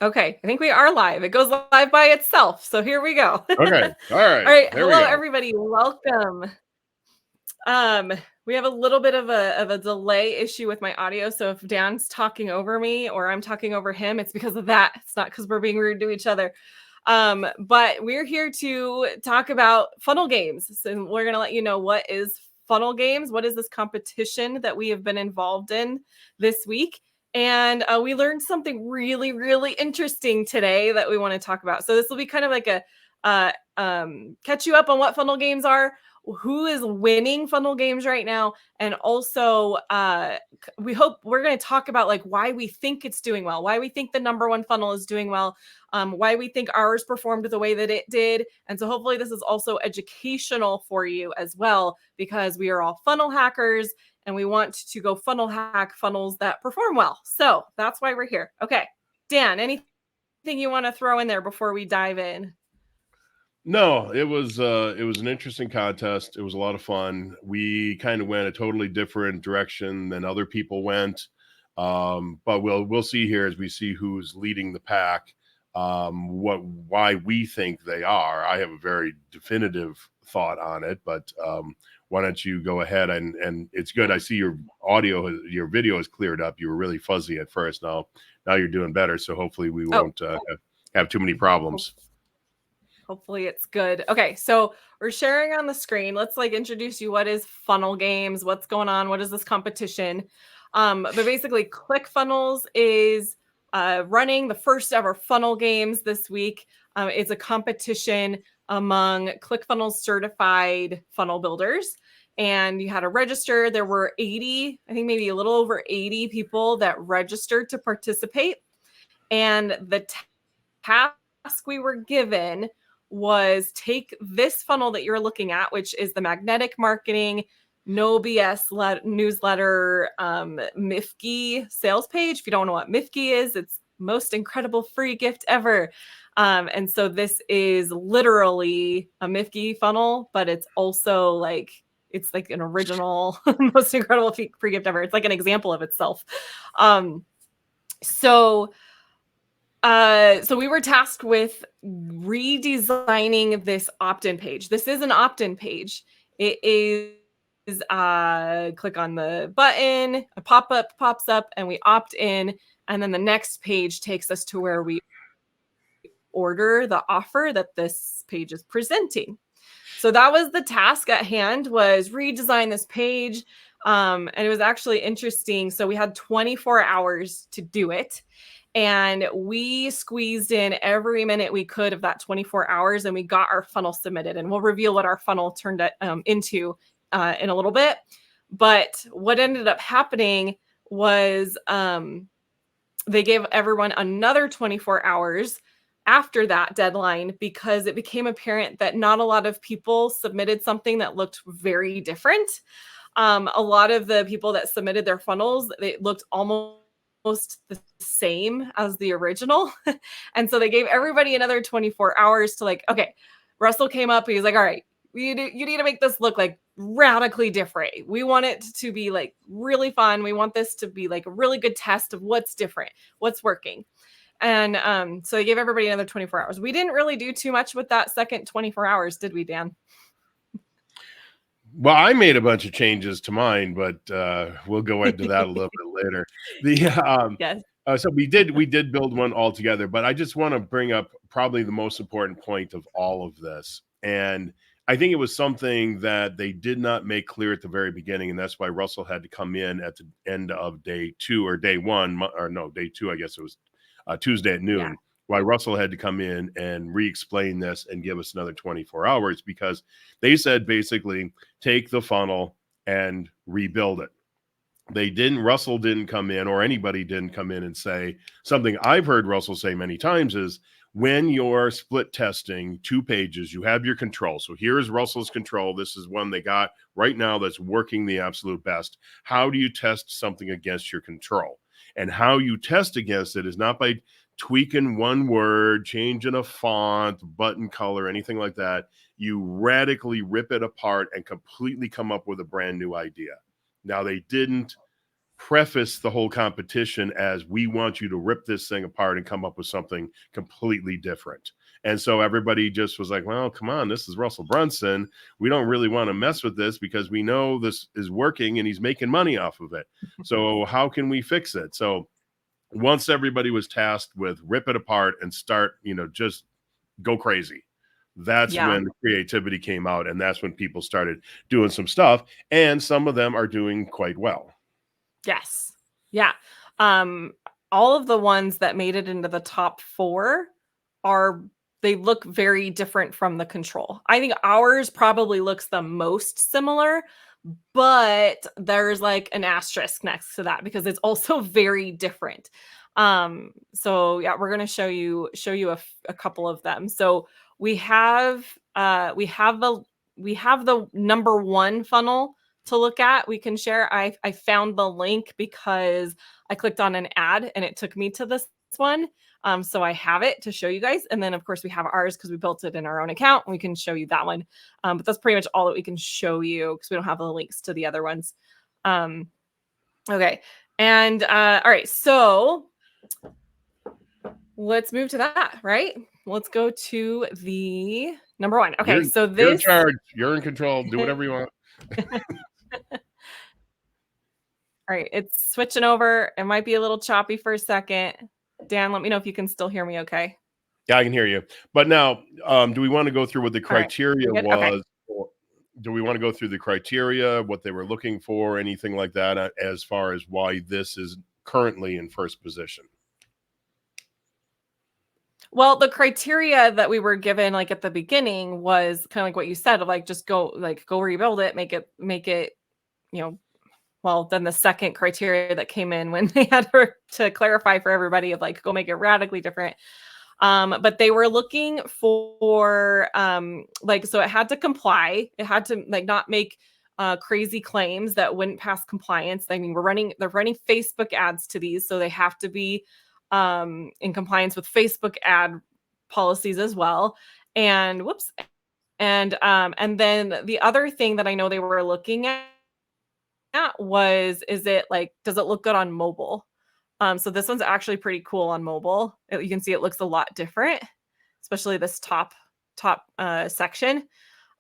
Okay, I think we are live. It goes live by itself. So here we go. Okay. All All right. right. There we Hello, go. everybody. Welcome. Um, we have a little bit of a delay issue with my audio. So if Dan's talking over me or I'm talking over him, it's because of that. It's not because we're being rude to each other. But we're here to talk about funnel games. So we're gonna let you know what is funnel games, what is this competition that we have been involved in this week. And we learned something really, really interesting today that we want to talk about. So this will be kind of like a catch you up on what funnel games are, who is winning funnel games right now, and also we hope we're going to talk about like why we think it's doing well, why we think the number one funnel is doing well, why we think ours performed the way that it did. And so hopefully this is also educational for you as well, because we are all funnel hackers and we want to go funnel hack funnels that perform well. So that's why we're here. Okay, Dan, anything you want to throw in there before we dive in? No, it was an interesting contest. It was a lot of fun. We kind of went a totally different direction than other people went. But we'll see here as we see who's leading the pack, why we think they are. I have a very definitive thought on it, but why don't you go ahead and it's good. I see your your video is cleared up. You were really fuzzy at first. Now you're doing better. So hopefully we won't have too many problems. Hopefully it's good. Okay, so we're sharing on the screen. Let's like introduce you. What is funnel games? What's going on? What is this competition? But basically, ClickFunnels is running the first ever funnel games this week. It's a competition among ClickFunnels certified funnel builders. And you had to register. There were 80, I think maybe a little over 80 people that registered to participate. And the task we were given was take this funnel that you're looking at, which is the magnetic marketing, no BS newsletter, Mifke sales page. If you don't know what Mifke is, it's most incredible free gift ever. And so this is literally a Mifke funnel, but it's also like, it's like an original, most incredible free gift ever. It's like an example of itself. So we were tasked with redesigning this opt-in page. This is an opt-in page. It is click on the button, a pop-up pops up, and we opt in. And then the next page takes us to where we order the offer that this page is presenting. So that was the task at hand, was redesign this page. And it was actually interesting. So we had 24 hours to do it. And we squeezed in every minute we could of that 24 hours, and we got our funnel submitted. And we'll reveal what our funnel turned into in a little bit. But what ended up happening was they gave everyone another 24 hours after that deadline, because it became apparent that not a lot of people submitted something that looked very different. A lot of the people that submitted their funnels, they looked almost the same as the original. And so they gave everybody another 24 hours to like, okay, Russell came up, he's like, all right, you need to make this look like radically different. We want it to be like really fun. We want this to be like a really good test of what's different, what's working. And so they gave everybody another 24 hours. We didn't really do too much with that second 24 hours, did we, Dan? Well, I made a bunch of changes to mine, but we'll go into that a little bit later. Yes. So we did build one all together, but I just want to bring up probably the most important point of all of this. And I think it was something that they did not make clear at the very beginning, and that's why Russell had to come in at the end of day 2 or day 1, or no, day 2, I guess it was Tuesday at noon. Yeah. Why Russell had to come in and re-explain this and give us another 24 hours, because they said basically take the funnel and rebuild it. Russell didn't come in, or anybody didn't come in and say something I've heard Russell say many times is, when you're split testing 2 pages, you have your control. So here's Russell's control. This is one they got right now that's working the absolute best. How do you test something against your control? And how you test against it is not by tweaking one word, changing a font, button color, anything like that. You radically rip it apart and completely come up with a brand new idea. Now, they didn't preface the whole competition as, we want you to rip this thing apart and come up with something completely different. And so everybody just was like, well, come on, this is Russell Brunson. We don't really want to mess with this because we know this is working and he's making money off of it. So how can we fix it? So once everybody was tasked with rip it apart and start, just go crazy, that's when the creativity came out. And that's when people started doing some stuff. And some of them are doing quite well. Yes. Yeah. All of the ones that made it into the top 4 they look very different from the control. I think ours probably looks the most similar, but there's like an asterisk next to that because it's also very different. So yeah, we're going to show you a couple of them. So we have the number 1 funnel to look at. We can share. I found the link because I clicked on an ad and it took me to this one. So I have it to show you guys. And then of course we have ours because we built it in our own account. We can show you that one. But that's pretty much all that we can show you because we don't have the links to the other ones. Okay. And all right. So let's move to that, right? Let's go to the number 1. Okay. You're in charge. You're in control. Do whatever you want. All right. It's switching over. It might be a little choppy for a second. Dan, let me know if you can still hear me okay. Yeah, I can hear you. But now, do we want to go through what the criteria was? Okay. Do we want to go through the criteria, what they were looking for, anything like that, as far as why this is currently in first position? Well, the criteria that we were given like at the beginning was kind of like what you said, of like just go rebuild it, make it, well, then the second criteria that came in when they had to clarify for everybody of like, go make it radically different. But they were looking for so it had to comply. It had to like not make crazy claims that wouldn't pass compliance. I mean, they're running Facebook ads to these, so they have to be in compliance with Facebook ad policies as well. And and then the other thing that I know they were looking at was, does it look good on mobile? So this one's actually pretty cool on mobile. You can see it looks a lot different, especially this top section.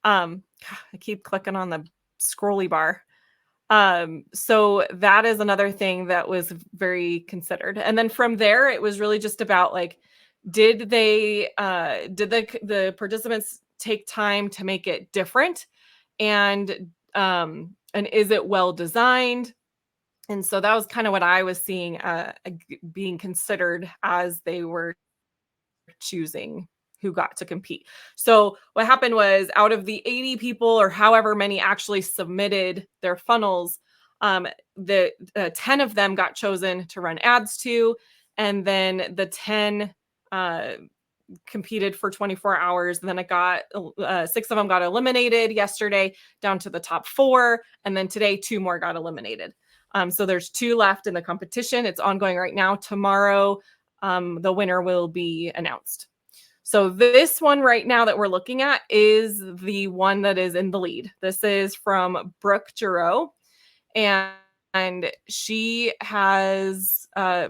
I keep clicking on the scrolly bar. So that is another thing that was very considered. And then from there, it was really just about like, did the participants take time to make it different? And is it well designed? And so that was kind of what I was seeing being considered as they were choosing who got to compete. So what happened was, out of the 80 people or however many actually submitted their funnels, the 10 of them got chosen to run ads to, and then the 10 competed for 24 hours. And then it got 6 of them got eliminated yesterday down to the top 4. And then today, 2 more got eliminated. So there's 2 left in the competition. It's ongoing right now. Tomorrow, the winner will be announced. So this one right now that we're looking at is the one that is in the lead. This is from Brooke Giroux, and she has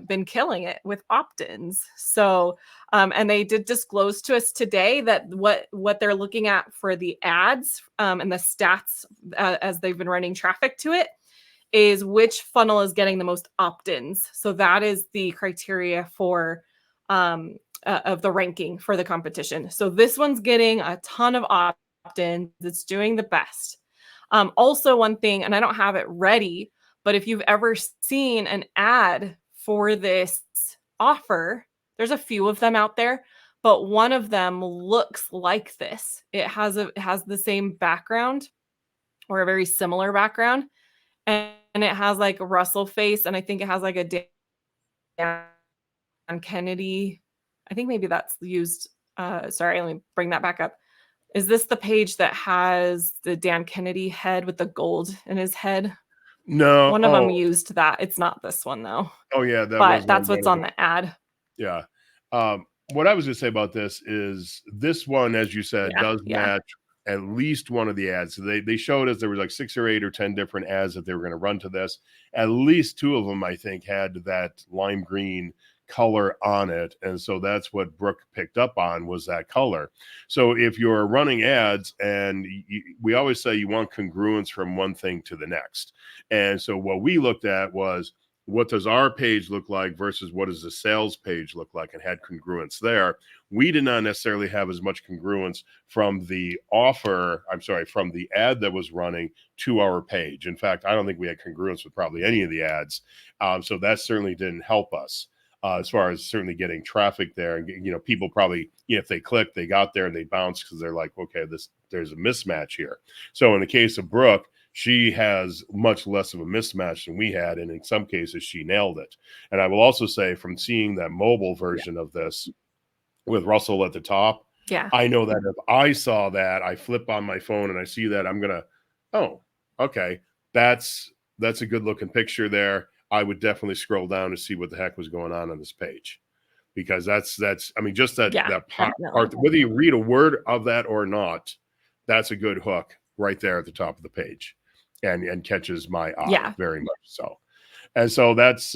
been killing it with opt-ins. So, and they did disclose to us today that what they're looking at for the ads and the stats as they've been running traffic to it is which funnel is getting the most opt-ins. So that is the criteria for of the ranking for the competition. So this one's getting a ton of opt-ins. It's doing the best. Also, one thing, and I don't have it ready, but if you've ever seen an ad for this offer, there's a few of them out there, but one of them looks like this. It has the same background, or a very similar background. And it has like a Russell face, and I think it has like a Dan Kennedy. I think maybe that's used. Sorry, let me bring that back up. Is this the page that has the Dan Kennedy head with the gold in his head? No. One of them used that. It's not this one though. Oh yeah, but that's what's on the ad. Yeah. What I was going to say about this is, this one, as you said, does match at least one of the ads. So they showed us there was like 6 or 8 or 10 different ads that they were going to run to this. At least 2 of them, I think, had that lime green color on it. And so that's what Brooke picked up on, was that color. So if you're running ads, and we always say you want congruence from one thing to the next. And so what we looked at was, what does our page look like versus what does the sales page look like, and had congruence there. We did not necessarily have as much congruence from the from the ad that was running to our page. In fact, I don't think we had congruence with probably any of the ads. So that certainly didn't help us as far as certainly getting traffic there. And, people probably, if they clicked, they got there and they bounced because they're like, okay, there's a mismatch here. So in the case of Brooke, she has much less of a mismatch than we had, and in some cases she nailed it. And I will also say, from seeing that mobile version of this with Russell at the top, I know that if I saw that, I flip on my phone and I see that, I'm gonna, oh, okay, that's a good looking picture there. I would definitely scroll down to see what the heck was going on this page, because that's I mean, just that part, whether you read a word of that or not, that's a good hook right there at the top of the page, and catches my eye very much so. And so that's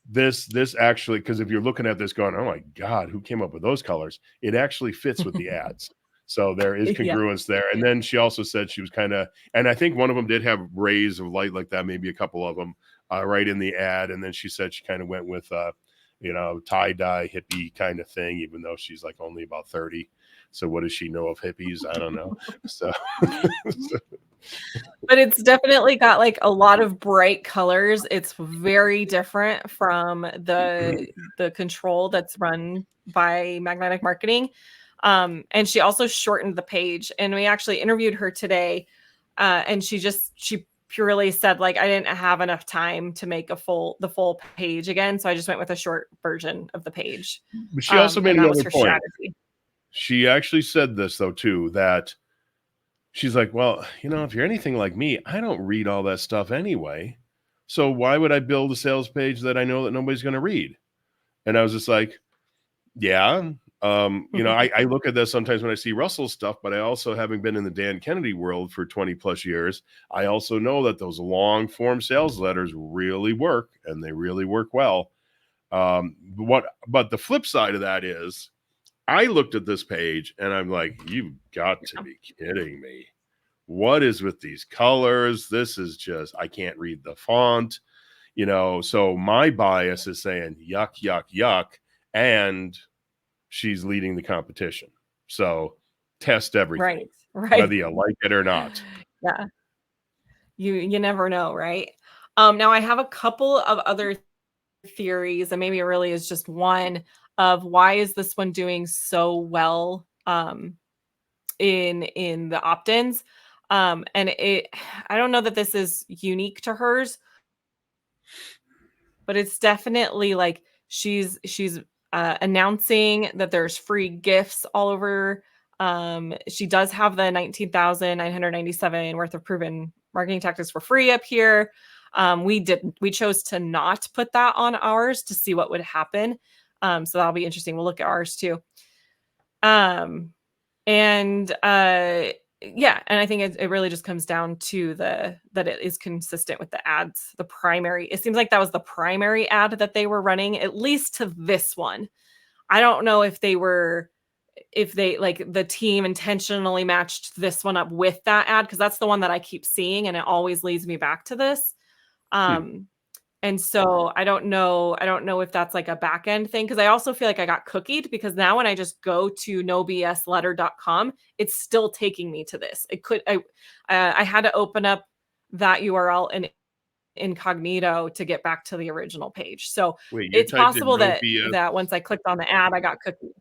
this actually, because if you're looking at this going, oh my God, who came up with those colors? It actually fits with the ads. So there is congruence there. And then she also said she was kind of, and I think one of them did have rays of light like that, maybe a couple of them right in the ad. And then she said she kind of went with tie-dye hippie kind of thing, even though she's like only about 30. So what does she know of hippies? I don't know. So but it's definitely got like a lot of bright colors. It's very different from the control that's run by Magnetic Marketing. And she also shortened the page, and we actually interviewed her today. And she purely said, like, I didn't have enough time to make the full page again. So I just went with a short version of the page. But she also made another point. Strategy. She actually said this though, too, that she's like, well, if you're anything like me, I don't read all that stuff anyway. So why would I build a sales page that I know that nobody's going to read? And I was just like, yeah. I look at this sometimes when I see Russell's stuff, but I also, having been in the Dan Kennedy world for 20 plus years, I also know that those long form sales letters really work, and they really work well. But the flip side of that is, I looked at this page and I'm like, you've got to be kidding me. What is with these colors? This is just, I can't read the font, so my bias is saying yuck, yuck, yuck. And she's leading the competition. So test everything, right. Whether you like it or not. Yeah. You never know, right? Now I have a couple of other theories, and maybe it really is just one, of why is this one doing so well in the opt-ins. And I don't know that this is unique to hers, but it's definitely like she's announcing that there's free gifts all over. She does have the 19,997 worth of proven marketing tactics for free up here. We chose to not put that on ours to see what would happen. So that'll be interesting. We'll look at ours too. And I think it really just comes down to that it is consistent with the ads. It seems like that was the primary ad that they were running, at least to this one. I don't know if the team intentionally matched this one up with that ad, because that's the one that I keep seeing, and it always leads me back to this. And so I don't know if that's like a back end thing, because I also feel like I got cookied, because now when I just go to nobsletter.com, it's still taking me to this. I had to open up that URL in incognito to get back to the original page. So it's possible that once I clicked on the ad, I got cookied.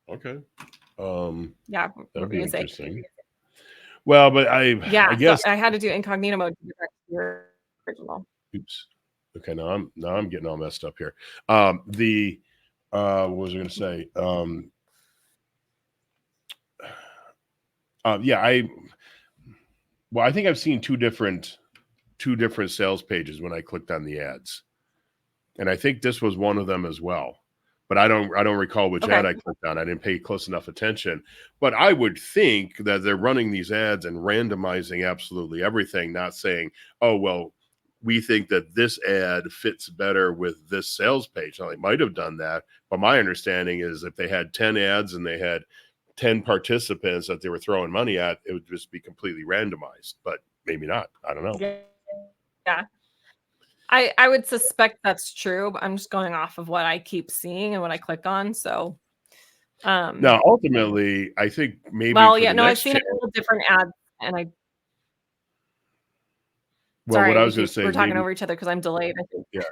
Okay. Yeah, that'd be interesting. Well, but I guess so I had to do incognito mode to get back to the original. Oops. Okay, now I'm getting all messed up here. What was I going to say? I think I've seen two different sales pages when I clicked on the ads, and I think this was one of them as well. but I don't recall which ad Okay. I clicked on. I didn't pay close enough attention. But I would think that they're running these ads and randomizing absolutely everything, not saying, oh, well, we think that this ad fits better with this sales page. Now, they might have done that, but my understanding is if they had 10 ads and they had 10 participants that they were throwing money at, it would just be completely randomized, but maybe not. I don't know. Yeah. I would suspect that's true, but I'm just going off of what I keep seeing and what I click on. So, Now, ultimately, I think maybe well, for yeah, the no, I've next seen a channel, couple different ads, and well, what sorry, I was going to say we're is talking maybe, over each other because I'm delayed. I think. yeah,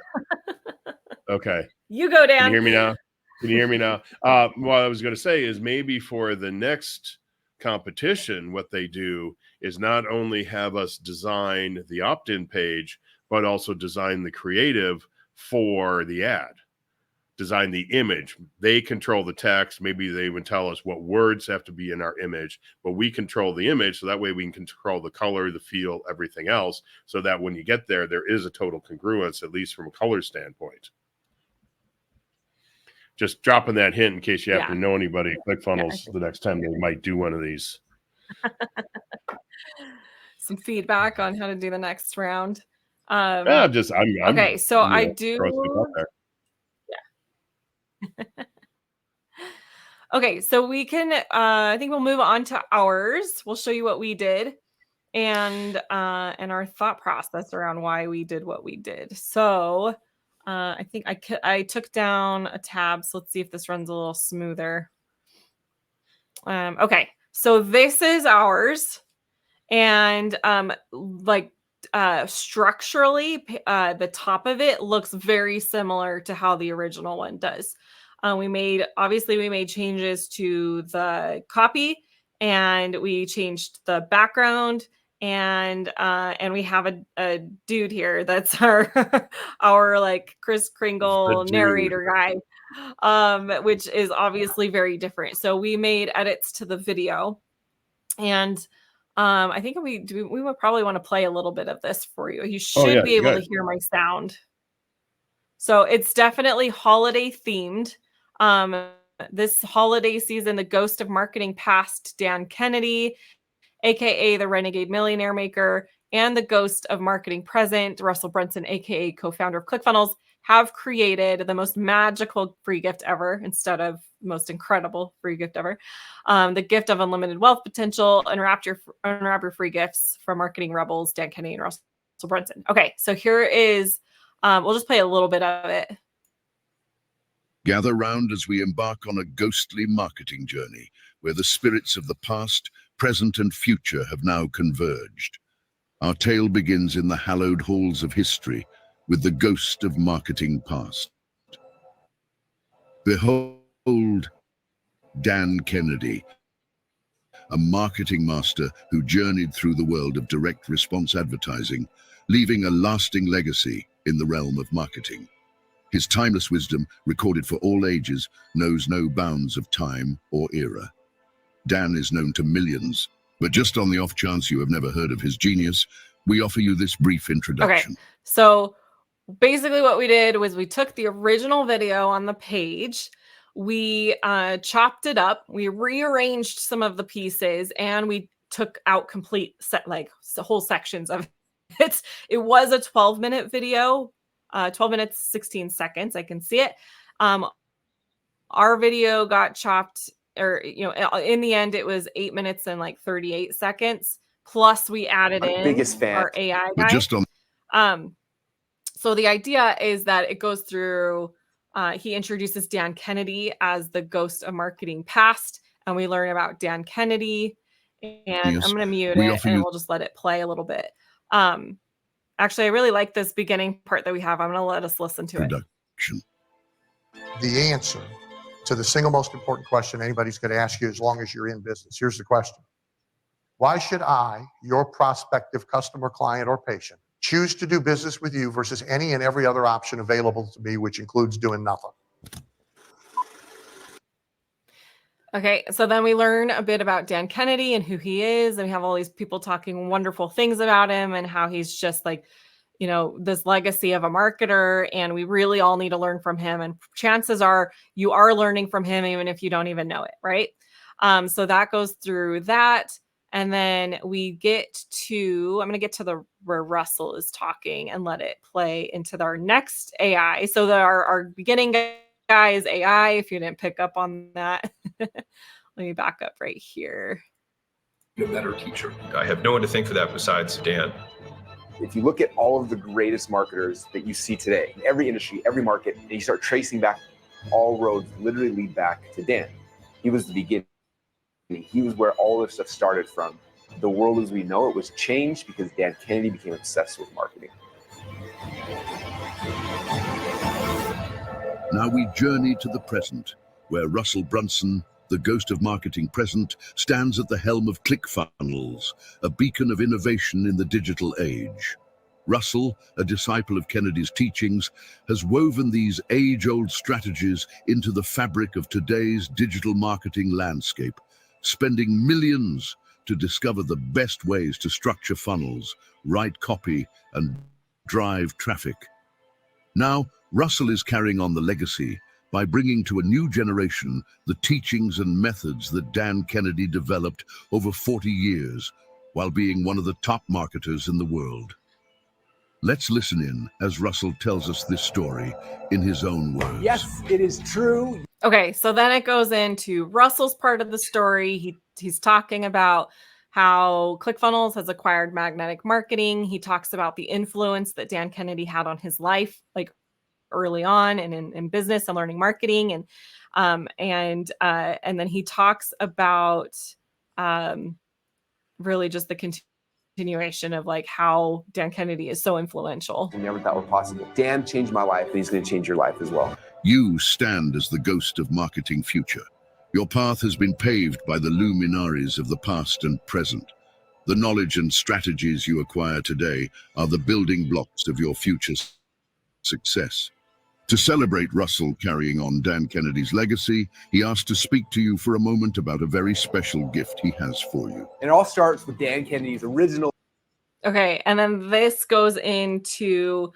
okay. You go, Can you Dan. hear me now? Can you hear me now? What I was going to say is maybe for the next competition, what they do is not only have us design the opt-in page, but also design the creative for the ad, design the image. They control the text. Maybe they even tell us what words have to be in our image, but we control the image. So that way we can control the color, the feel, everything else. So that when you get there, there is a total congruence, at least from a color standpoint. Just dropping that hint in case you happen to know anybody at ClickFunnels the next time they might do one of these. Some feedback on how to do the next round. Yeah, I'm Okay, so I throwing stuff out do. there. Okay, so we can. I think we'll move on to ours. We'll show you what we did, and our thought process around why we did what we did. So, I think I took down a tab. So let's see if this runs a little smoother. Okay, so this is ours, and structurally, the top of it looks very similar to how the original one does. We made changes to the copy, and we changed the background, and we have a dude here that's our our like Kris Kringle narrator guy, which is obviously very different. So we made edits to the video, and I think we would probably want to play a little bit of this for you. You Oh should yeah, be able to good. hear my sound. So it's definitely holiday themed. This holiday season, the ghost of marketing past, Dan Kennedy, aka the Renegade Millionaire Maker, and the ghost of marketing present, Russell Brunson, aka co-founder of ClickFunnels, have created the most magical free gift ever instead of most incredible free gift ever. The gift of unlimited wealth potential. Unwrap your free gifts from marketing rebels, Dan Kennedy and Russell Brunson. Okay, so here is, we'll just play a little bit of it. Gather round as we embark on a ghostly marketing journey where the spirits of the past, present and future have now converged. Our tale begins in the hallowed halls of history with the ghost of marketing past. Behold, Dan Kennedy, a marketing master who journeyed through the world of direct response advertising, leaving a lasting legacy in the realm of marketing. His timeless wisdom, recorded for all ages, knows no bounds of time or era. Dan is known to millions, but just on the off chance you have never heard of his genius, we offer you this brief introduction. Okay, so basically what we did was we took the original video on the page, we chopped it up, we rearranged some of the pieces, and we took out complete whole sections of it. It was a 12-minute video, 12 minutes 16 seconds. I can see it. Our video got chopped, or in the end it was 8 minutes and like 38 seconds. Plus we added in our AI guy. Just on So the idea is that it goes through, he introduces Dan Kennedy as the ghost of marketing past, and we learn about Dan Kennedy. And I'm going to mute it, and we'll just let it play a little bit. Actually, I really like this beginning part that we have. I'm going to let us listen to it. The answer to the single most important question anybody's going to ask you as long as you're in business. Here's the question. Why should I, your prospective customer, client, or patient, choose to do business with you versus any and every other option available to me, which includes doing nothing? Okay, so then we learn a bit about Dan Kennedy and who he is, and we have all these people talking wonderful things about him and how he's just like this legacy of a marketer, and we really all need to learn from him. And chances are you are learning from him, even if you don't even know it, right? So that goes through that. And then we get to, I'm going to get to where Russell is talking and let it play into our next AI. So our beginning guy is AI, if you didn't pick up on that. Let me back up right here. A better teacher. I have no one to thank for that besides Dan. If you look at all of the greatest marketers that you see today, in every industry, every market, and you start tracing back, all roads literally lead back to Dan. He was the beginning. He was where all this stuff started from. The world as we know it was changed because Dan Kennedy became obsessed with marketing. Now we journey to the present, where Russell Brunson, the ghost of marketing present, stands at the helm of ClickFunnels, a beacon of innovation in the digital age. Russell, a disciple of Kennedy's teachings, has woven these age-old strategies into the fabric of today's digital marketing landscape, spending millions to discover the best ways to structure funnels, write copy, and drive traffic. Now, Russell is carrying on the legacy by bringing to a new generation the teachings and methods that Dan Kennedy developed over 40 years, while being one of the top marketers in the world. Let's listen in as Russell tells us this story in his own words. Yes, it is true. Okay, so then it goes into Russell's part of the story. He's talking about how ClickFunnels has acquired magnetic marketing. He talks about the influence that Dan Kennedy had on his life, like early on and in business and learning marketing. And then he talks about really just the continuation of like how Dan Kennedy is so influential. I never thought were possible. Dan changed my life, and he's going to change your life as well. You stand as the ghost of marketing future. Your path has been paved by the luminaries of the past and present. The knowledge and strategies you acquire today are the building blocks of your future success. To celebrate Russell carrying on Dan Kennedy's legacy, he asked to speak to you for a moment about a very special gift he has for you. And it all starts with Dan Kennedy's original. Okay, and then this goes into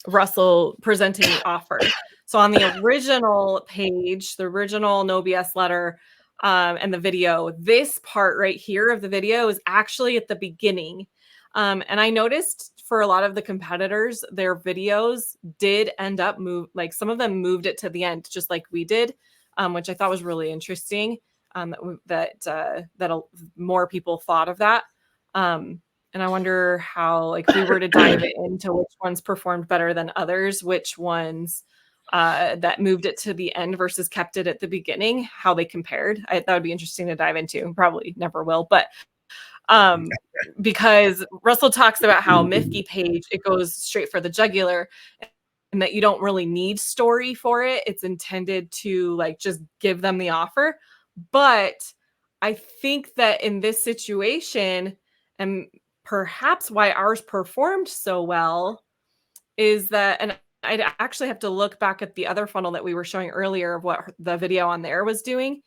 Russell presenting the offer. So on the original page, the original No BS letter and the video, this part right here of the video is actually at the beginning. And I noticed for a lot of the competitors, their videos did end up like some of them moved it to the end, just like we did, which I thought was really interesting. That more people thought of that. And I wonder how, like, if we were to dive into which ones performed better than others, which ones that moved it to the end versus kept it at the beginning, how they compared. That would be interesting to dive into. Probably never will, but because Russell talks about how Mifke page, it goes straight for the jugular, and that you don't really need story for it. It's intended to like just give them the offer. But I think that in this situation, and perhaps why ours performed so well, is that, and I'd actually have to look back at the other funnel that we were showing earlier of what the video on there was doing,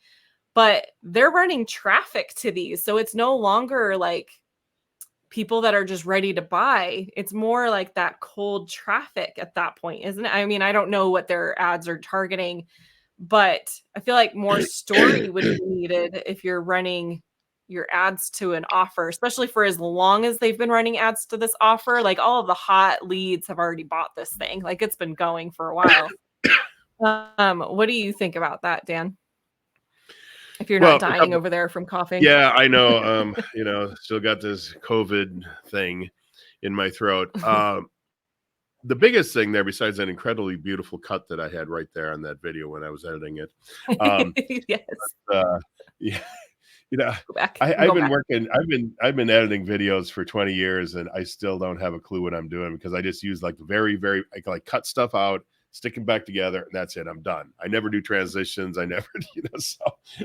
but they're running traffic to these. So it's no longer like people that are just ready to buy. It's more like that cold traffic at that point, isn't it? I mean, I don't know what their ads are targeting, but I feel like more story would be needed if you're running your ads to an offer, especially for as long as they've been running ads to this offer. Like all of the hot leads have already bought this thing. Like it's been going for a while. What do you think about that, Dan? If you're not dying over there from coughing. Yeah, I know. Still got this COVID thing in my throat. The biggest thing there, besides that incredibly beautiful cut that I had right there on that video when I was editing it. Yes. I've been editing videos for 20 years and I still don't have a clue what I'm doing because I just use like I cut stuff out, stick them back together, and that's it. I'm done. I never do transitions. I never,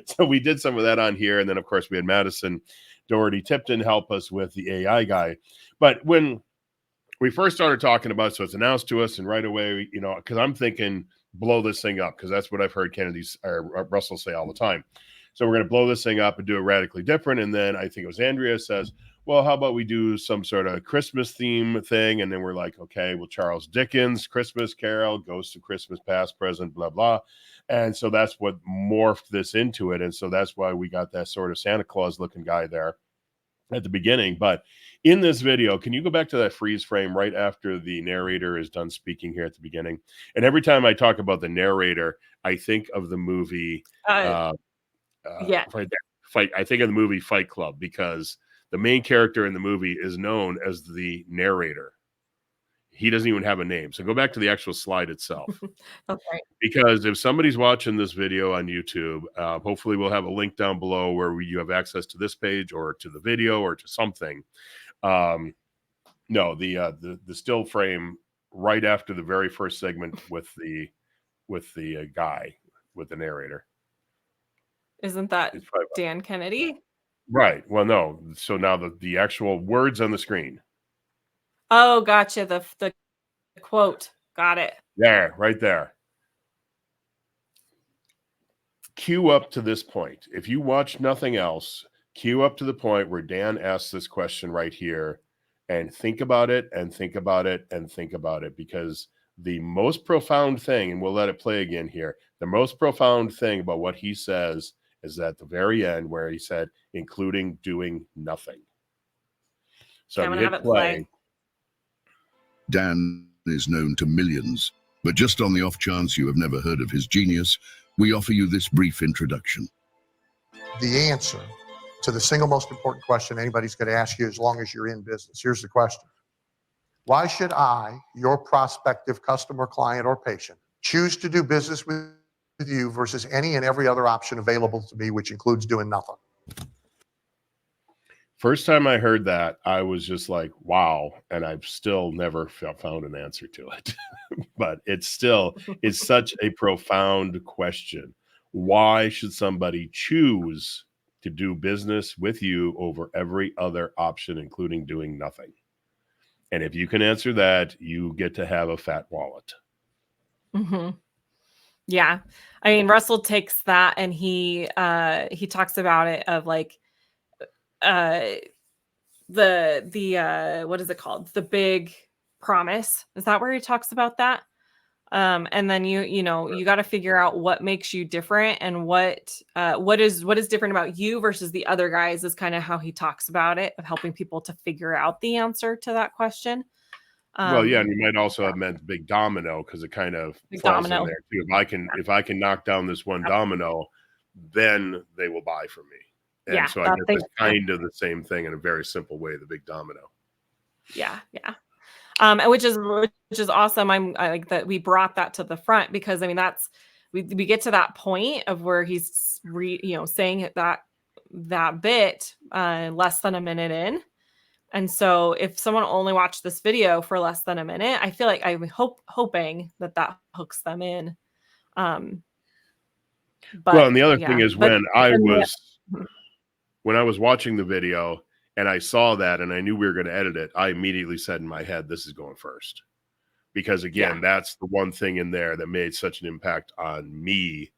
so we did some of that on here. And then of course we had Madison Doherty Tipton help us with the AI guy. But when we first started talking about it, so it's announced to us and right away, because I'm thinking blow this thing up because that's what I've heard Russell say all the time. So we're going to blow this thing up and do it radically different. And then I think it was Andrea says, well, how about we do some sort of Christmas theme thing? And then we're like, okay, well, Charles Dickens, Christmas Carol, Ghost of Christmas Past, Present, blah, blah. And so that's what morphed this into it. And so that's why we got that sort of Santa Claus looking guy there at the beginning. But in this video, can you go back to that freeze frame right after the narrator is done speaking here at the beginning? And every time I talk about the narrator, I think of the movie Yeah. I think of the movie Fight Club, because the main character in the movie is known as the narrator. He doesn't even have a name. So go back to the actual slide itself. Okay. Because if somebody's watching this video on YouTube, hopefully we'll have a link down below where you have access to this page or to the video or to something. No, the still frame right after the very first segment with the guy, with the narrator. Isn't that Dan Kennedy? Right. Well, no. So now the actual words on the screen. Oh, gotcha. The quote. Got it. There, right there. Cue up to this point. If you watch nothing else, cue up to the point where Dan asks this question right here, and think about it and think about it and think about it, because the most profound thing, and we'll let it play again here, the most profound thing about what he says is at the very end where he said, including doing nothing. So I'm you gonna hit have it play. Dan is known to millions, but just on the off chance you have never heard of his genius, we offer you this brief introduction. The answer to the single most important question anybody's going to ask you as long as you're in business. Here's the question. Why should I, your prospective customer, client, or patient, choose to do business with you versus any and every other option available to me, which includes doing nothing? First time I heard that, I was just like, wow. And I've still never found an answer to it. But it's such a profound question. Why should somebody choose to do business with you over every other option, including doing nothing? And if you can answer that, you get to have a fat wallet. Mm-hmm. Yeah. I mean, Russell takes that and he talks about it of like, the what is it called? The big promise. Is that where he talks about that? And then you got to figure out what makes you different and what is different about you versus the other guys is kind of how he talks about it, of helping people to figure out the answer to that question. Well, yeah, and you might also have meant big domino, because it kind of falls in there too. If I can knock down this one domino, then they will buy from me. And so I guess it's kind of the same thing in a very simple way, the big domino. Yeah, yeah. Which is awesome. I like that we brought that to the front, because I mean that's we get to that point of where he's saying that bit less than a minute in. And so if someone only watched this video for less than a minute, I feel like I'm hoping that hooks them in. But well, and the other thing is when I was watching the video and I saw that and I knew we were going to edit it, I immediately said in my head, this is going first. Because again, that's the one thing in there that made such an impact on me.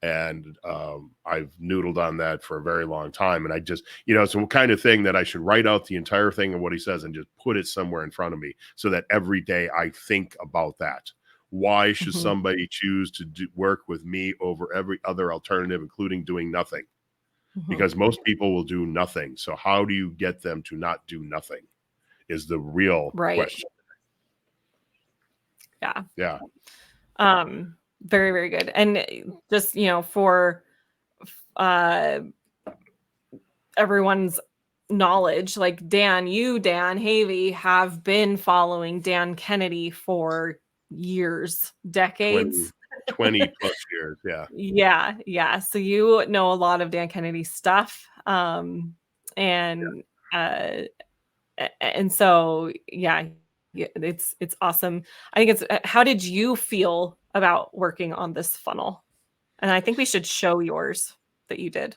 And I've noodled on that for a very long time. And I just, it's the kind of thing that I should write out the entire thing of what he says and just put it somewhere in front of me so that every day I think about that. Why should somebody choose to work with me over every other alternative, including doing nothing? Because most people will do nothing. So how do you get them to not do nothing is the real question. Yeah. Yeah. Very, very good. And just, for everyone's knowledge, like Dan Havey, have been following Dan Kennedy for years, decades. 20 plus years. Yeah. Yeah. So you know a lot of Dan Kennedy stuff. And so, it's awesome. I think how did you feel about working on this funnel? And I think we should show yours that you did.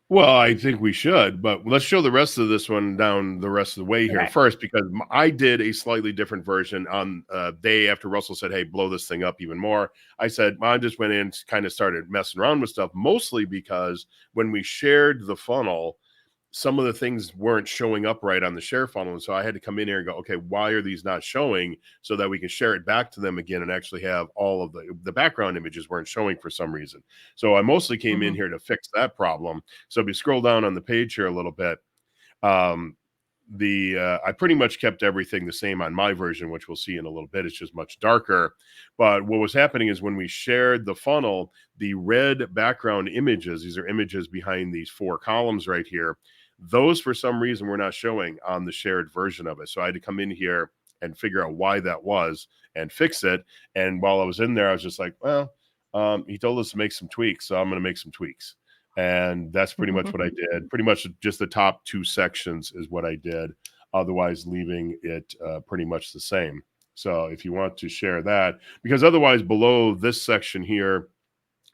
Well, I think we should, but let's show the rest of this one down the rest of the way here first, because I did a slightly different version on day after Russell said, hey, blow this thing up even more. I said, I just went in, kind of started messing around with stuff, mostly because when we shared the funnel, some of the things weren't showing up right on the share funnel. And so I had to come in here and go, okay, why are these not showing, so that we can share it back to them again and actually have all of the background images weren't showing for some reason. So I mostly came in here to fix that problem. So if you scroll down on the page here a little bit, I pretty much kept everything the same on my version, which we'll see in a little bit. It's just much darker. But what was happening is when we shared the funnel, the red background images, these are images behind these 4 columns right here, those for some reason were not showing on the shared version of it. So I had to come in here and figure out why that was and fix it. And while I was in there, I was just like, well, he told us to make some tweaks, so I'm going to make some tweaks. And that's pretty much what I did. Pretty much just the top 2 sections is what I did, otherwise leaving it pretty much the same. So if you want to share that, because otherwise below this section here,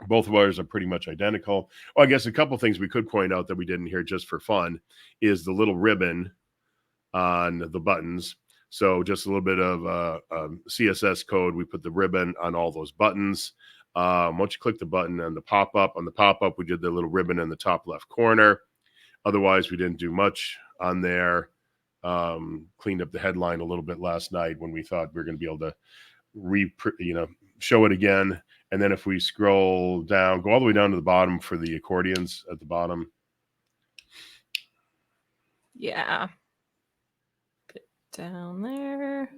both of ours are pretty much identical. Oh, I guess a couple things we could point out that we didn't hear just for fun is the little ribbon on the buttons. So just a little bit of CSS code. We put the ribbon on all those buttons. Once you click the button on the pop-up, we did the little ribbon in the top left corner. Otherwise, we didn't do much on there. Cleaned up the headline a little bit last night when we thought we were going to be able to show it again. And then if we scroll down, go all the way down to the bottom for the accordions at the bottom. Yeah. Get down there.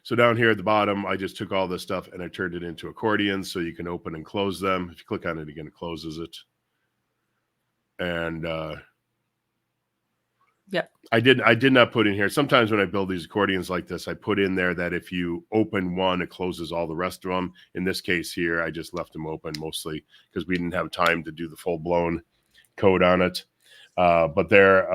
So down here at the bottom, I just took all this stuff and I turned it into accordions so you can open and close them. If you click on it again, it closes it. And yep. I did not put in here. Sometimes when I build these accordions like this, I put in there that if you open one, it closes all the rest of them. In this case here, I just left them open mostly because we didn't have time to do the full-blown code on it. But there,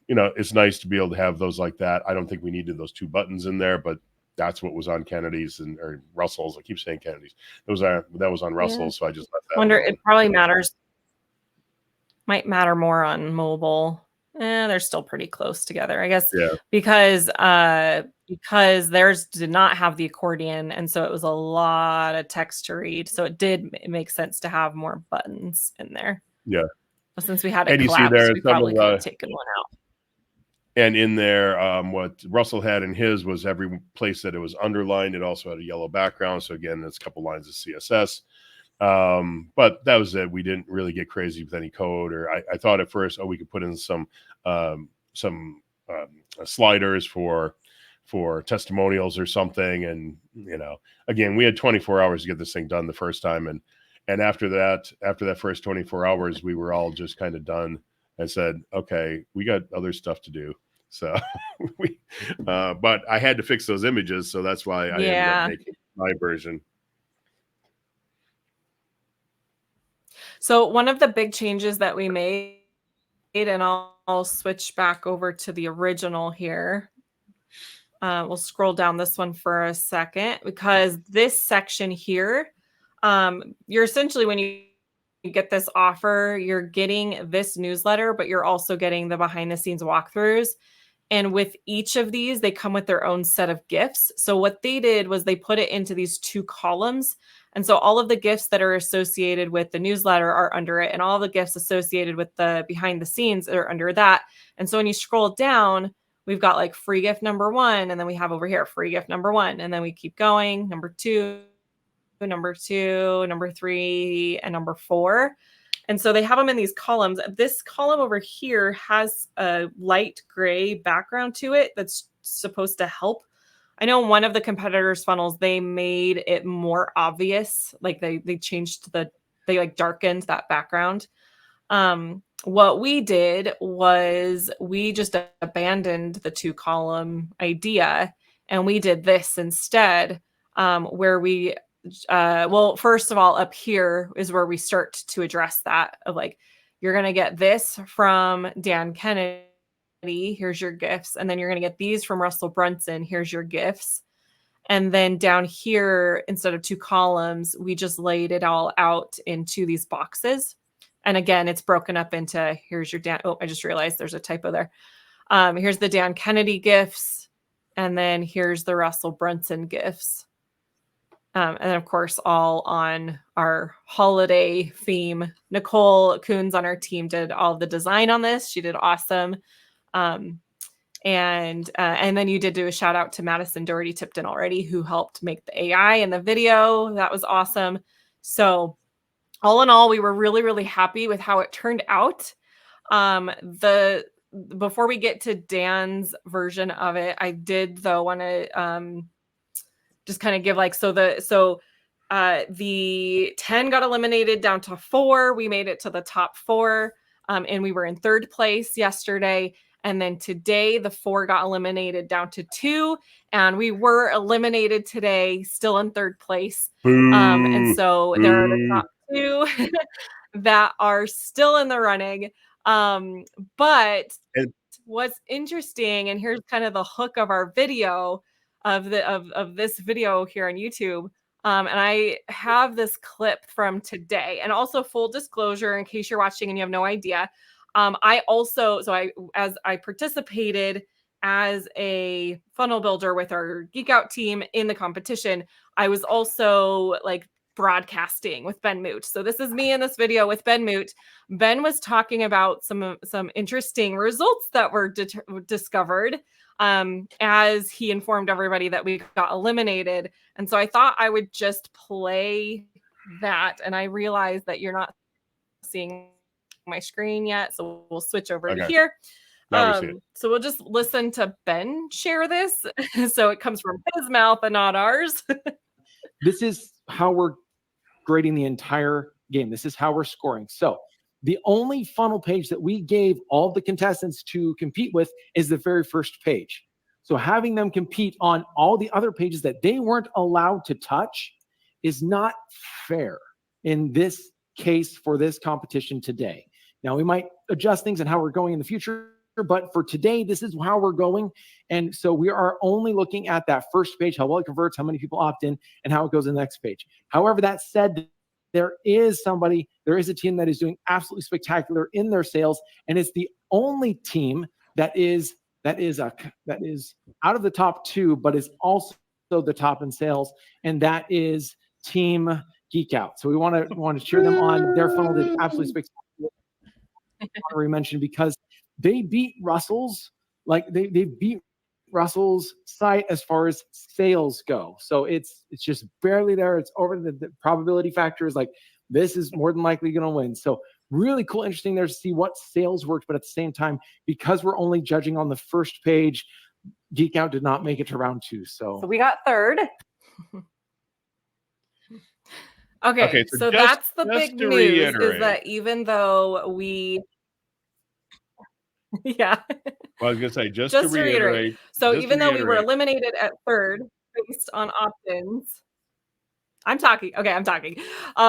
it's nice to be able to have those like that. I don't think we needed those 2 buttons in there, but that's what was on Kennedy's or Russell's. I keep saying Kennedy's. That was on Russell's, so I just left that. Wonder alone. It probably might matter more on mobile. They're still pretty close together, I guess. Yeah. Because theirs did not have the accordion, and so it was a lot of text to read. So it make sense to have more buttons in there. Yeah. But since we had it collapsed, we probably could have taken one out. And in there, what Russell had in his was every place that it was underlined. It also had a yellow background. So again, that's a couple lines of CSS. But that was it. We didn't really get crazy with any code. Or I thought at first, we could put in some sliders for testimonials or something. And again, we had 24 hours to get this thing done the first time. And after that first 24 hours, we were all just kind of done. I said, okay, we got other stuff to do. So but I had to fix those images. So that's why I ended up making my version. So one of the big changes that we made, and I'll switch back over to the original here. We'll scroll down this one for a second, because this section here, you're essentially, when you get this offer, you're getting this newsletter, but you're also getting the behind the scenes walkthroughs. And with each of these, they come with their own set of gifts. So what they did was they put it into these 2 columns. And so all of the gifts that are associated with the newsletter are under it, and all the gifts associated with the behind the scenes are under that. And so when you scroll down, we've got like free gift number 1, and then we have over here free gift number 1, and then we keep going, number 2, number 3, and number 4. And so they have them in these columns. This column over here has a light gray background to it that's supposed to help. I know one of the competitors' funnels, they made it more obvious. Like they changed they like darkened that background. What we did was we just abandoned the 2 column idea, and we did this instead, where we well, first of all, up here is where we start to address that of like, you're going to get this from Dan Kennedy. Here's your gifts. And then you're going to get these from Russell Brunson. Here's your gifts. And then down here, instead of 2 columns, we just laid it all out into these boxes. And again, it's broken up into, here's your Dan. Oh, I just realized there's a typo there. Here's the Dan Kennedy gifts. And then here's the Russell Brunson gifts. And of course, all on our holiday theme. Nicole Coons on our team did all the design on this. She did awesome. And then you did do a shout out to Madison Doherty Tipton already, who helped make the AI and the video. That was awesome. So all in all, we were really, really happy with how it turned out. Before we get to Dan's version of it, I did though want to just kind of give like, the 10 got eliminated down to 4. We made it to the top 4. And we were in 3rd place yesterday. And then today the 4 got eliminated down to 2. And we were eliminated today, still in 3rd place. And so there are the top 2 that are still in the running. But what's interesting, and here's kind of the hook of our video of this video here on YouTube. And I have this clip from today. And also, full disclosure, in case you're watching and you have no idea, I participated as a funnel builder with our GeekOut team in the competition. I was also like broadcasting with Ben Moot. So this is me in this video with Ben Moot. Ben was talking about some interesting results that were discovered as he informed everybody that we got eliminated. And so I thought I would just play that. And I realized that you're not seeing my screen yet. So we'll switch over to here. So we'll just listen to Ben share this. So it comes from his mouth and not ours. This is how we're grading the entire game. This is how we're scoring. So the only funnel page that we gave all the contestants to compete with is the very first page. So having them compete on all the other pages that they weren't allowed to touch is not fair in this case for this competition today. Now, we might adjust things and how we're going in the future, but for today, this is how we're going. And so we are only looking at that first page, how well it converts, how many people opt in, and how it goes to the next page. However, that said, there is a team that is doing absolutely spectacular in their sales, and it's the only team that is out of the top 2, but is also the top in sales, and that is Team GeekOut. So we want to cheer them on. Their funnel did absolutely spectacular. We mentioned because they beat Russell's, they beat Russell's site as far as sales go. So it's just barely there. It's over the probability factor is like, this is more than likely going to win. So really cool, interesting there to see what sales worked. But at the same time, because we're only judging on the first page, GeekOut did not make it to round 2. So we got 3rd. Okay, so that's the big news, is that even though we... Yeah. Well, I was going to say, just to reiterate. So even though we were eliminated at 3rd based on opt-ins, I'm talking. On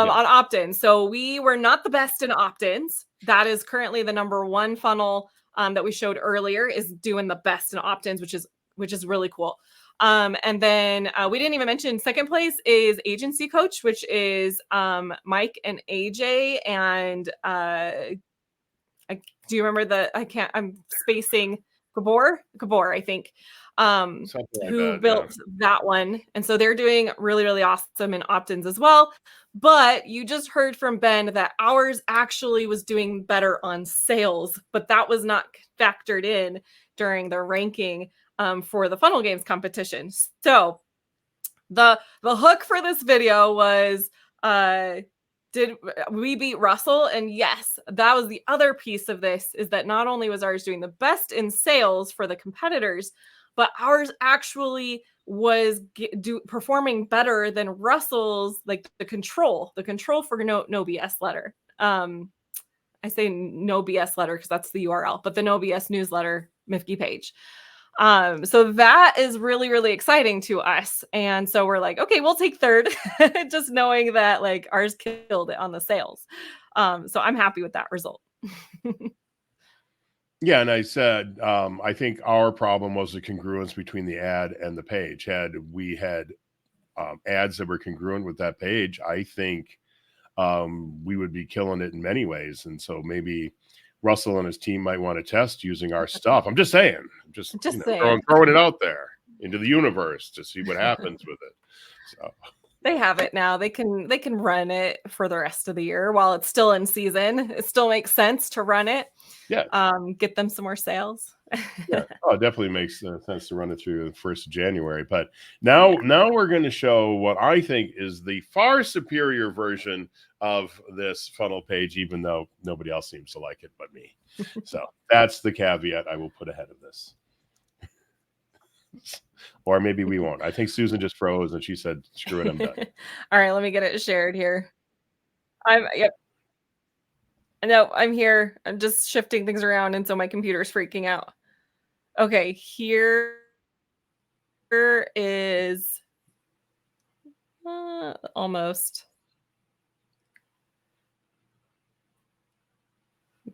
opt-ins. So we were not the best in opt-ins. That is currently the number 1 funnel that we showed earlier is doing the best in opt-ins, which is really cool. And then we didn't even mention 2nd place is Agency Coach, which is Mike and AJ. And do you remember I'm spacing Gabor, I think, who built that one. And so they're doing really, really awesome in opt-ins as well. But you just heard from Ben that ours actually was doing better on sales, but that was not factored in during the ranking for the Funnel Games competition. So the hook for this video was, did we beat Russell? And yes, that was the other piece of this, is that not only was ours doing the best in sales for the competitors, but ours actually was performing better than Russell's, like the control for no BS letter. I say no BS letter because that's the URL, but the no BS newsletter Mifke page. So that is really, really exciting to us. And so we're like, okay, we'll take 3rd, just knowing that like ours killed it on the sales. So I'm happy with that result. Yeah. And I said, I think our problem was the congruence between the ad and the page. Had we had ads that were congruent with that page, I think we would be killing it in many ways. And so maybe Russell and his team might want to test using our stuff. I'm just saying, just saying. Throwing it out there into the universe to see what happens with it. So They have it now. They can run it for the rest of the year while it's still in season. It still makes sense to run it. Yeah. Get them some more sales. Yeah. Oh, it definitely makes sense to run it through the 1st of January. But now we're going to show what I think is the far superior version of this funnel page, even though nobody else seems to like it but me. So that's the caveat I will put ahead of this. Or maybe we won't. I think Susan just froze and she said, screw it, I'm done. All right, let me get it shared here. Yep. No, I'm here. I'm just shifting things around, and so my computer's freaking out. Okay, here is almost.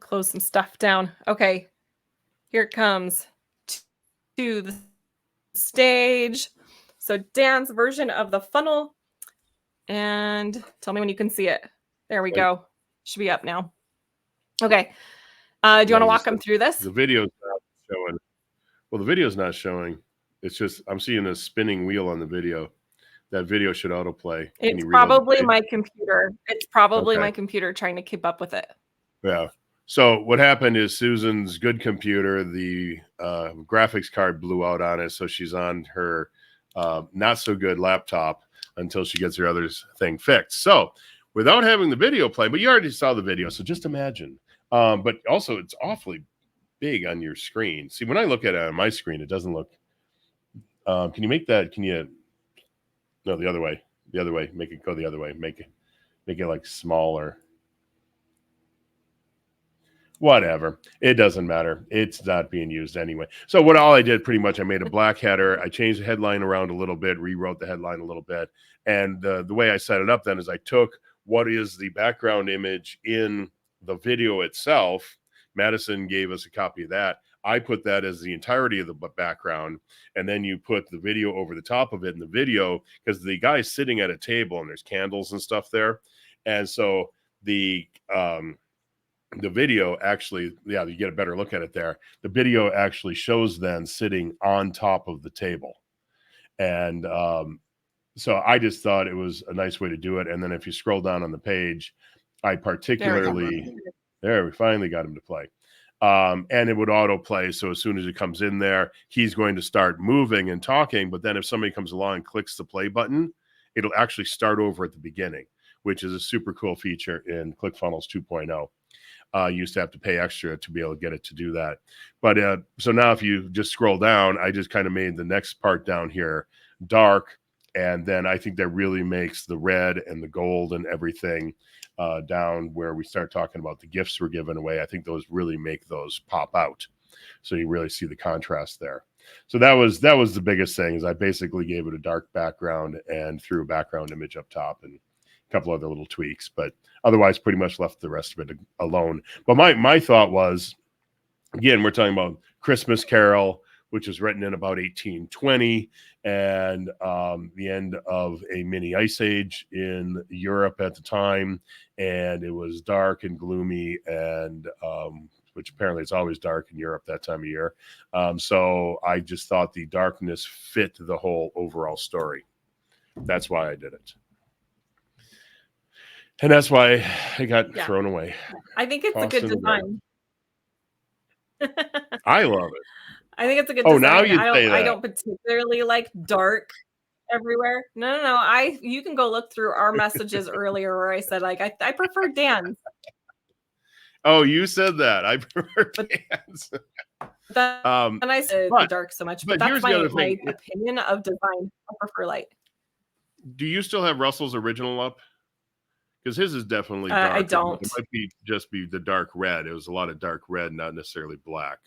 Close some stuff down. Okay, here it comes to the stage. So Dan's version of the funnel. And tell me when you can see it. There we go. Should be up now. Okay. Do you want to walk them through this? The video's not showing. Well, the video's not showing. It's just I'm seeing a spinning wheel on the video. That video should autoplay. It's probably my computer. It's probably Okay. my computer trying to keep up with it. Yeah. So what happened is Susan's good computer, the graphics card blew out on it. So she's on her not so good laptop until she gets her other thing fixed. So without having the video play, but you already saw the video. So just imagine. But also it's awfully big on your screen. See, when I look at it on my screen, it doesn't look. Can you make that? Can you? No, the other way. The other way. Make it go the other way. Make it like smaller. Whatever. It doesn't matter. It's not being used anyway. So all I did pretty much, I made a black header. I changed the headline around a little bit, rewrote the headline a little bit. And the way I set it up then is I took what is the background image in the video itself. Madison gave us a copy of that. I put that as the entirety of the background. And then you put the video over the top of it. And the video, because the guy's sitting at a table and there's candles and stuff there. And so the video actually, you get a better look at it there. The video actually shows then sitting on top of the table. And so I just thought it was a nice way to do it. And then if you scroll down on the page, I particularly, there we finally got him to play. And it would autoplay. So as soon as it comes in there, he's going to start moving and talking. But then if somebody comes along and clicks the play button, it'll actually start over at the beginning, which is a super cool feature in ClickFunnels 2.0. You used to have to pay extra to be able to get it to do that. But so now if you just scroll down, I just kind of made the next part down here dark. And then I think that really makes the red and the gold and everything down where we start talking about the gifts we're giving away. I think those really make those pop out. So you really see the contrast there. So that was the biggest thing is I basically gave it a dark background and threw a background image up top and a couple other little tweaks, but otherwise pretty much left the rest of it alone. But my thought was, again, we're talking about Christmas Carol, which was written in about 1820 and the end of a mini ice age in Europe at the time. And it was dark and gloomy and which apparently it's always dark in Europe that time of year. So I just thought the darkness fit the whole overall story. That's why I did it. And that's why it got thrown away. I think it's a good design. I love it. I think it's a good design. Now you say that. I don't particularly like dark everywhere. No. You can go look through our messages earlier where I said like I prefer Dan's. Oh, you said that. I prefer Dan's. And I said dark so much, but that's my opinion of design. I prefer light. Do you still have Russell's original up? Because his is definitely dark. I don't. It might just be the dark red. It was a lot of dark red, not necessarily black.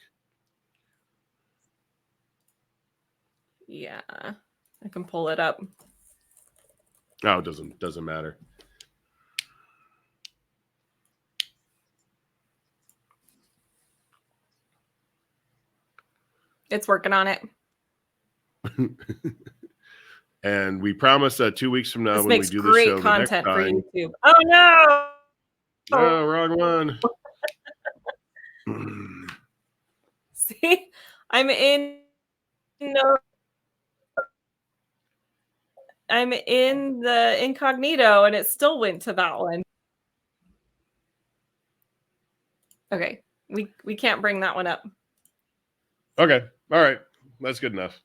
Yeah, I can pull it up. No, it doesn't matter. It's working on it. And we promise that 2 weeks from now, this when makes we do the great show, content the next for time, YouTube. Oh no! Oh, wrong one. See, I'm in. No, I'm in the incognito and it still went to that one. Okay. We can't bring that one up. Okay. All right. That's good enough.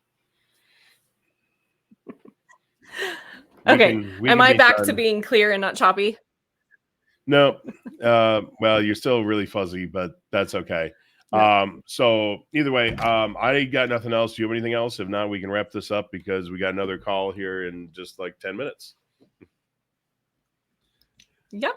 Okay. We Am can I be back done. to being clear and not choppy? No. Well, you're still really fuzzy, but that's okay. Yeah. So either way, I got nothing else. Do you have anything else? If not, we can wrap this up because we got another call here in just like 10 minutes. Yep.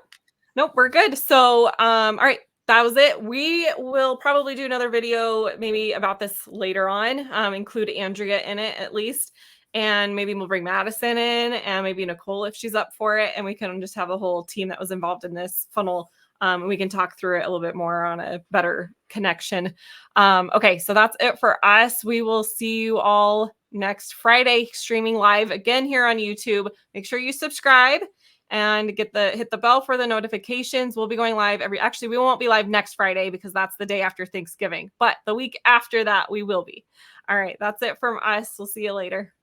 Nope, we're good. So, all right, that was it. We will probably do another video maybe about this later on, include Andrea in it at least. And maybe we'll bring Madison in and maybe Nicole if she's up for it. And we can just have a whole team that was involved in this funnel. And we can talk through it a little bit more on a better connection. Okay, so that's it for us. We will see you all next Friday, streaming live again here on YouTube. Make sure you subscribe and hit the bell for the notifications. We'll be going live actually, we won't be live next Friday because that's the day after Thanksgiving, but the week after that we will be. All right, that's it from us. We'll see you later.